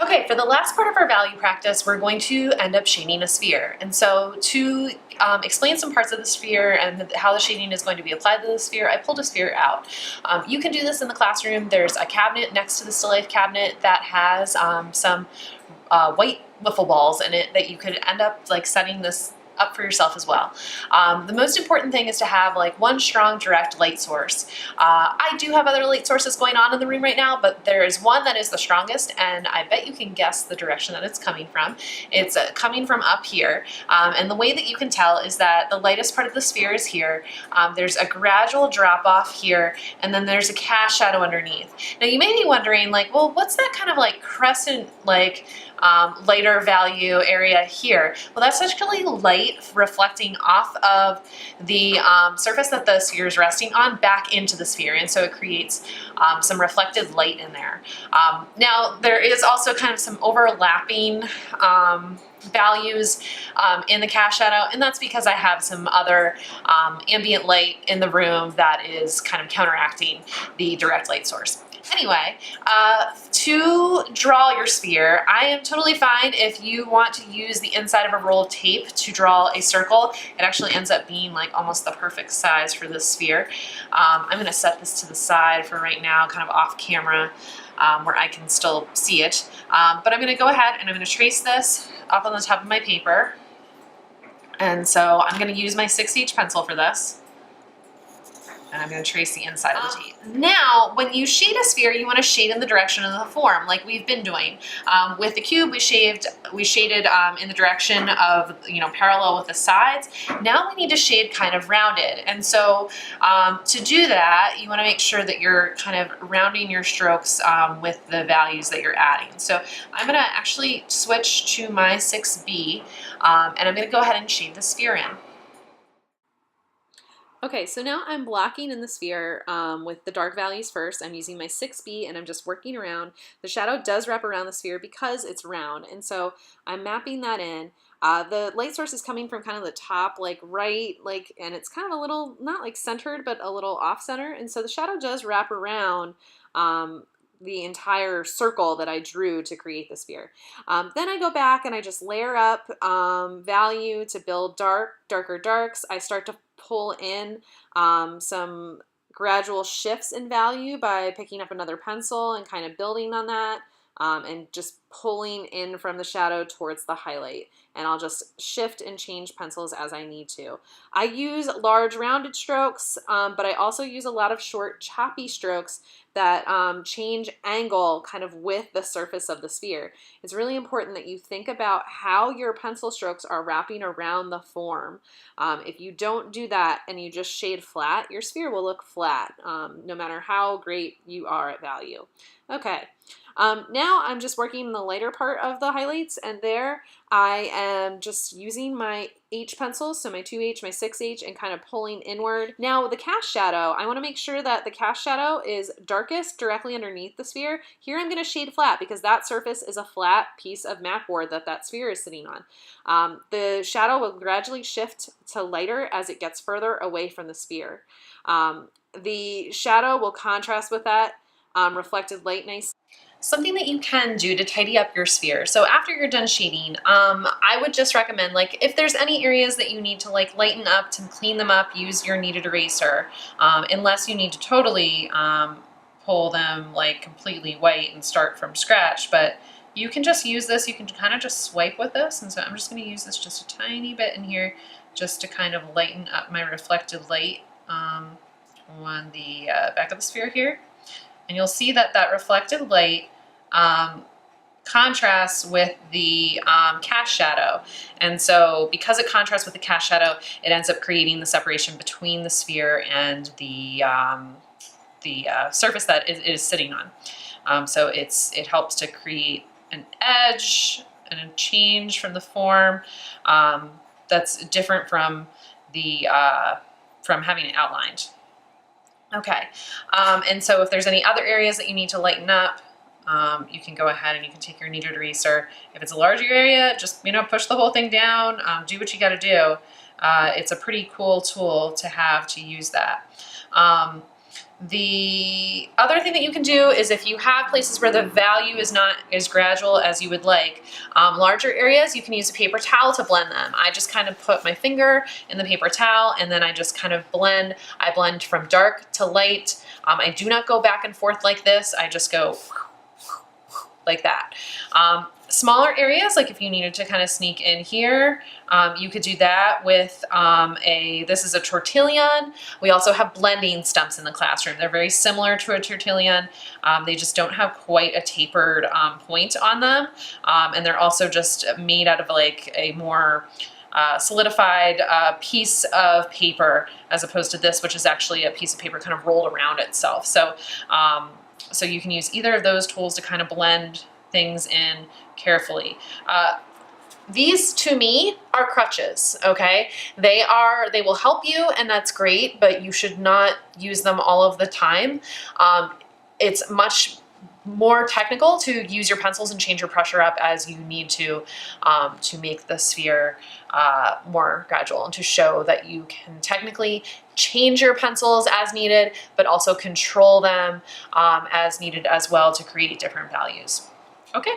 Okay, for the last part of our value practice, we're going to end up shading a sphere. And so to explain some parts of the sphere and how the shading is going to be applied to the sphere, I pulled a sphere out. You can do this in the classroom. There's a cabinet next to the still life cabinet that has some white wiffle balls in it that you could end up like setting this up for yourself as well. The most important thing is to have like one strong direct light source. I do have other light sources going on in the room right now, but there is one that is the strongest, and I bet you can guess the direction that it's coming from. It's coming from up here, and the way that you can tell is that the lightest part of the sphere is here. There's a gradual drop off here, and then there's a cast shadow underneath. Now you may be wondering, like, well, what's that kind of like crescent, like lighter value area here? Well, that's actually light reflecting off of the surface that the sphere is resting on back into the sphere, and so it creates some reflected light in there. Now there is also kind of some overlapping values in the cast shadow, and that's because I have some other ambient light in the room that is kind of counteracting the direct light source. Anyway, to draw your sphere, I am totally fine if you want to use the inside of a roll of tape to draw a circle. It actually ends up being like almost the perfect size for this sphere. I'm going to set this to the side for right now, kind of off camera, where I can still see it. But I'm going to go ahead and I'm going to trace this up on the top of my paper. And so I'm going to use my 6H pencil for this. And I'm going to trace the inside of the tape. Now, when you shade a sphere, you want to shade in the direction of the form, like we've been doing. With the cube, we shaded in the direction of, parallel with the sides. Now we need to shade kind of rounded. And so to do that, you want to make sure that you're kind of rounding your strokes with the values that you're adding. So I'm going to actually switch to my 6B, and I'm going to go ahead and shade the sphere in. Okay, so now I'm blocking in the sphere with the dark values first. I'm using my 6B and I'm just working around. The shadow does wrap around the sphere because it's round, and so I'm mapping that in. The light source is coming from kind of the top, like right, and it's kind of a little, not like centered, but a little off center, and so the shadow does wrap around the entire circle that I drew to create the sphere. Then I go back and I just layer up value to build darker darks. I start to pull in some gradual shifts in value by picking up another pencil and kind of building on that, and just pulling in from the shadow towards the highlight. And I'll just shift and change pencils as I need to. I use large rounded strokes, but I also use a lot of short choppy strokes that change angle kind of with the surface of the sphere. It's really important that you think about how your pencil strokes are wrapping around the form. If you don't do that and you just shade flat, your sphere will look flat, no matter how great you are at value. Okay. Now I'm just working the lighter part of the highlights, and there I am just using my H pencils, so my 2H, my 6H, and kind of pulling inward. Now the cast shadow, I want to make sure that the cast shadow is darkest directly underneath the sphere. Here I'm going to shade flat because that surface is a flat piece of mat board that sphere is sitting on. The shadow will gradually shift to lighter as it gets further away from the sphere. The shadow will contrast with that reflected light nicely. Something that you can do to tidy up your sphere. So after you're done shading, I would just recommend, like, if there's any areas that you need to like lighten up, to clean them up, use your kneaded eraser, unless you need to totally pull them like completely white and start from scratch. But you can just use this, you can kind of just swipe with this. And so I'm just gonna use this just a tiny bit in here just to kind of lighten up my reflected light on the back of the sphere here. And you'll see that that reflected light contrasts with the cast shadow. And so because it contrasts with the cast shadow, it ends up creating the separation between the sphere and the surface that it is sitting on. So it helps to create an edge and a change from the form that's different from the from having it outlined. Okay, and so if there's any other areas that you need to lighten up, you can go ahead and you can take your kneaded eraser. If it's a larger area, just push the whole thing down, do what you got to do. It's a pretty cool tool to have to use that. The other thing that you can do is if you have places where the value is not as gradual as you would like, larger areas, you can use a paper towel to blend them. I just kind of put my finger in the paper towel and then I just kind of blend. I blend from dark to light. I do not go back and forth like this. I just go like that. Smaller areas, like if you needed to kind of sneak in here, you could do that with this is a tortillon. We also have blending stumps in the classroom. They're very similar to a tortillon. They just don't have quite a tapered point on them. And they're also just made out of like a more solidified piece of paper as opposed to this, which is actually a piece of paper kind of rolled around itself. So, so you can use either of those tools to kind of blend things in carefully. These to me are crutches, okay? They will help you and that's great, but you should not use them all of the time. It's much more technical to use your pencils and change your pressure up as you need to make the sphere more gradual and to show that you can technically change your pencils as needed, but also control them as needed as well to create different values. Okay.